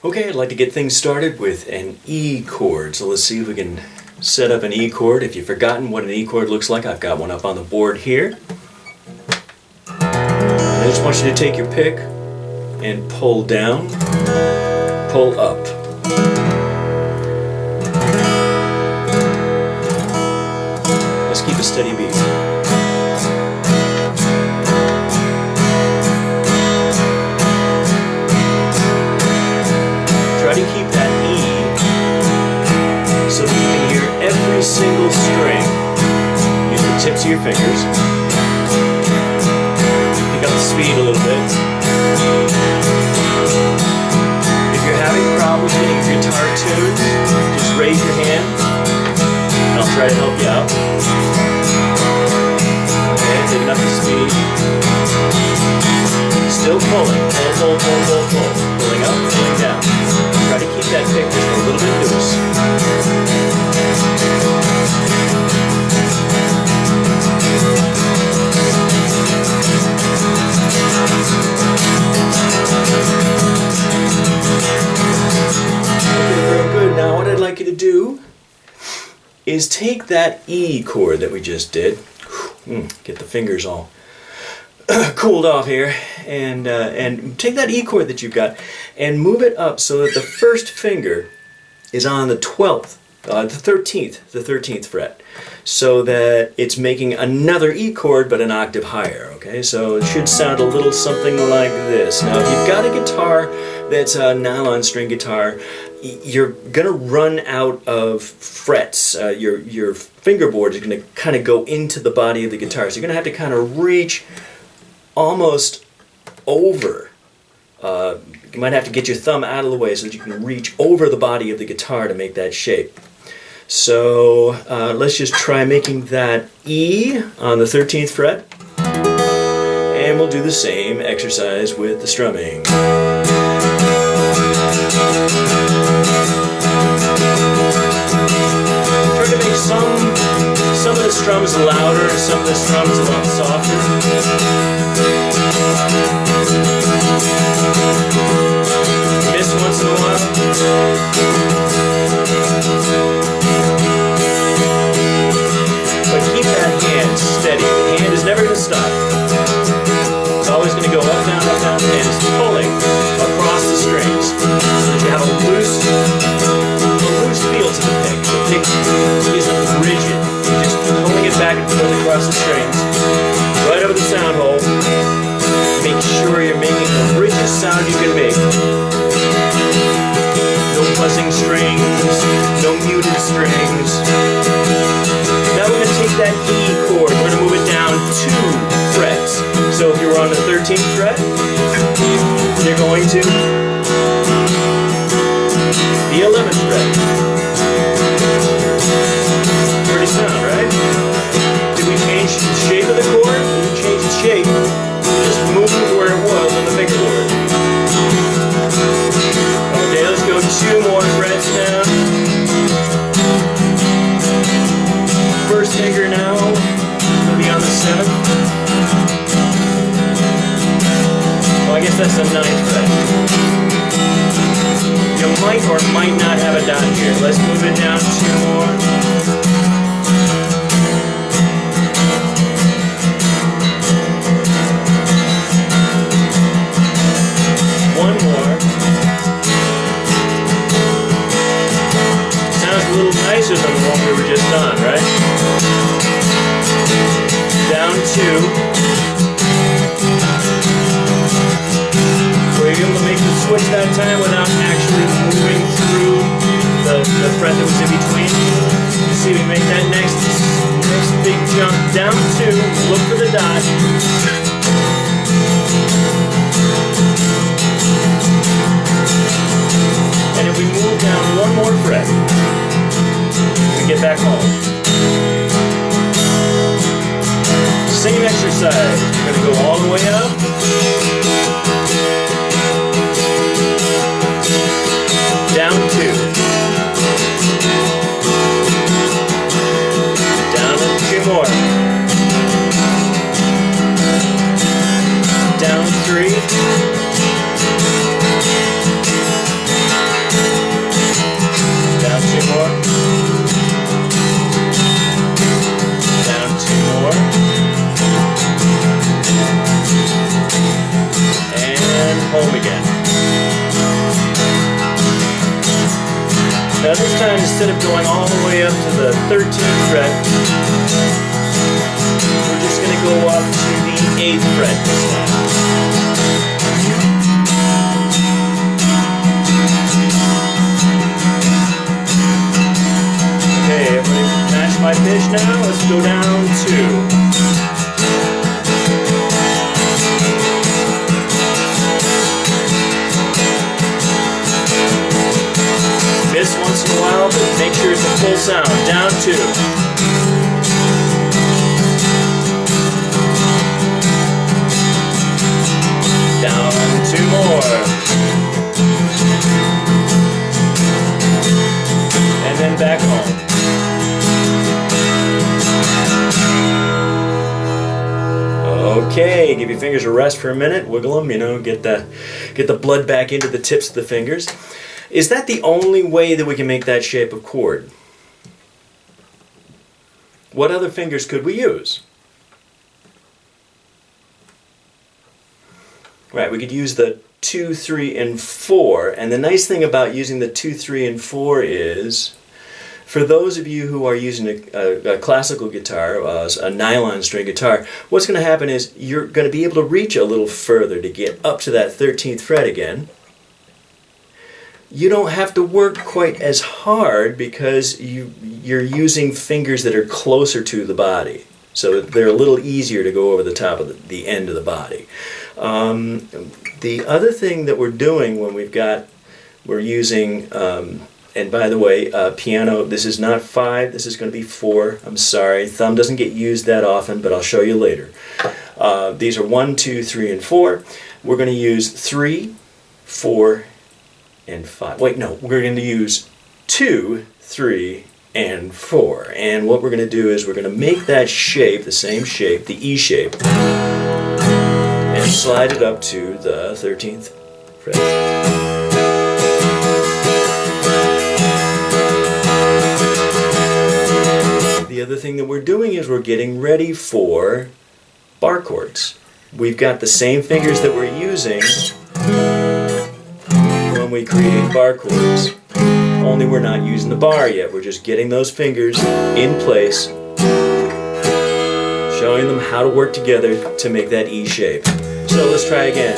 Okay, I'd like to get things started with an E chord. So let's see if we can set up an E chord. If you've forgotten what an E chord looks like, I've got one up on the board here. I just want you to take your pick and pull down, pull up. Let's keep a steady beat. Try to keep that E so that you can hear every single string. Use the tips of your fingers. Pick up the speed a little bit. If you're having problems getting your guitar tuned, just raise your hand and I'll try to help you out. Okay, taking up the speed. Still pulling. Pull, pull, pull, pull, pull. Pulling up, pulling down. Try to keep that pick just a little bit loose. Okay, very good. Now what I'd like you to do is take that E chord that we just did, get the fingers all cooled off here, and take that E chord that you've got and move it up so that the first finger is on the 12th, the 13th fret, so that it's making another E chord but an octave higher. Okay, so it should sound a little something like this. Now, if you've got a guitar that's a nylon string guitar, you're gonna run out of frets. Your fingerboard is gonna kind of go into the body of the guitar, so you're gonna have to kind of reach almost over. You might have to get your thumb out of the way so that you can reach over the body of the guitar to make that shape. So let's just try making that E on the 13th fret, and we'll do the same exercise with the strumming. Try to make some of the strums louder and some of the strums a lot softer. Miss once in a while. But keep that hand steady. The hand is never going to stop. It's always going to go up, down, and it's pulling across the strings so that you have a loose feel to the pick. The pick isn't rigid. You're just pulling it back and forth across the strings, right over the sound hole. Make sure you're making the richest sound you can make. No buzzing strings, no muted strings. Now we're going to take that E chord, we're going to move it down 2 frets. So if you were on the 13th fret, you're going to the 11th fret. Pretty sound, right? Did we change the shape of the chord? We didn't change the shape. Just move it where it was on the fingerboard. Okay, let's go 2 more frets down. First finger now will be on the 7th. Oh, I guess that's the 9th fret. You might or might not have a dot here. Let's move it down 2 more. A little nicer than the one we were just on, right? Down 2. We're able to make the switch that time without actually moving through the fret that was in between. You see, we make that next big jump. Down 2, look for the dot. And if we move down 1 more fret, get back home. Same exercise. We're going to go all the way up. Down 2. Down 2 more. Down 3. Now this time, instead of going all the way up to the 13th fret, we're just going to go up to the 8th fret this time. Okay, everybody match my pitch now. Let's go down 2. Miss once in a while, but make sure it's a full sound. Down 2. Down 2 more. And then back home. Okay, give your fingers a rest for a minute. Wiggle them, you know, get the blood back into the tips of the fingers. Is that the only way that we can make that shape of chord? What other fingers could we use? Right, we could use the 2, 3, and 4. And the nice thing about using the 2, 3, and 4 is, for those of you who are using a classical guitar, a nylon string guitar, what's going to happen is you're going to be able to reach a little further to get up to that 13th fret again. You don't have to work quite as hard because you're using fingers that are closer to the body. So they're a little easier to go over the top of the end of the body. The other thing that we're doing when we're using, and by the way, piano, this is not 5, this is going to be 4. I'm sorry, thumb doesn't get used that often, but I'll show you later. These are 1, 2, 3, and 4. We're going to use 3, 4, and 5. Wait, no, we're going to use 2, 3, and 4. And what we're going to do is we're going to make that shape, the same shape, the E shape, and slide it up to the 13th fret. The other thing that we're doing is we're getting ready for bar chords. We've got the same fingers that we're using when we create bar chords, only we're not using the bar yet. We're just getting those fingers in place, showing them how to work together to make that E shape. So let's try again.